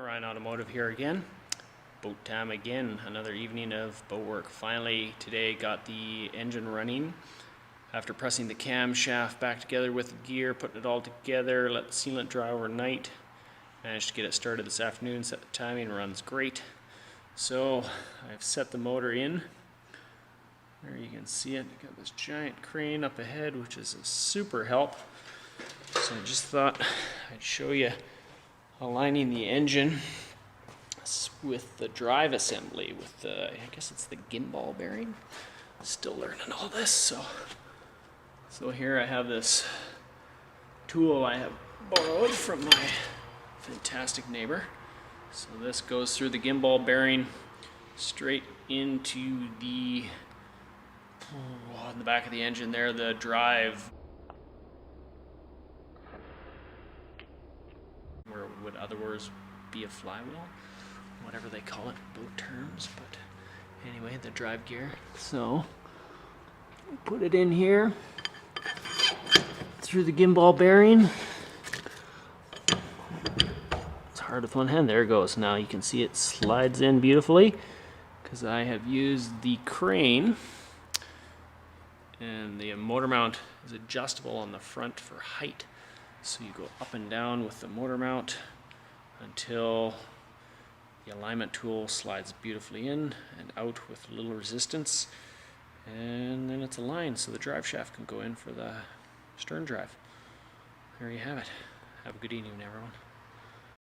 Ryan Automotive here again. Boat time again, another evening of boat work. Finally today got the engine running after pressing the camshaft back together with the gear, putting it all together, let the sealant dry overnight. Managed to get it started this afternoon, set the timing, runs great. So I've set the motor in. There you can see it, got this giant crane up ahead, which is a super help. So I just thought I'd show you aligning the engine with the drive assembly, with the, I guess it's the gimbal bearing. Still learning all this, so here I have this tool I have borrowed from my fantastic neighbor. So this goes through the gimbal bearing straight into the on the back of the engine there, the drive, where would otherwise be a flywheel, whatever they call it, boat terms, but anyway, the drive gear. So put it in here through the gimbal bearing. It's hard with one hand. There it goes. Now you can see it slides in beautifully because I have used the crane, and the motor mount is adjustable on the front for height. So you go up and down with the motor mount until the alignment tool slides beautifully in and out with little resistance, and then it's aligned so the drive shaft can go in for the stern drive. There you have it. Have a good evening, everyone.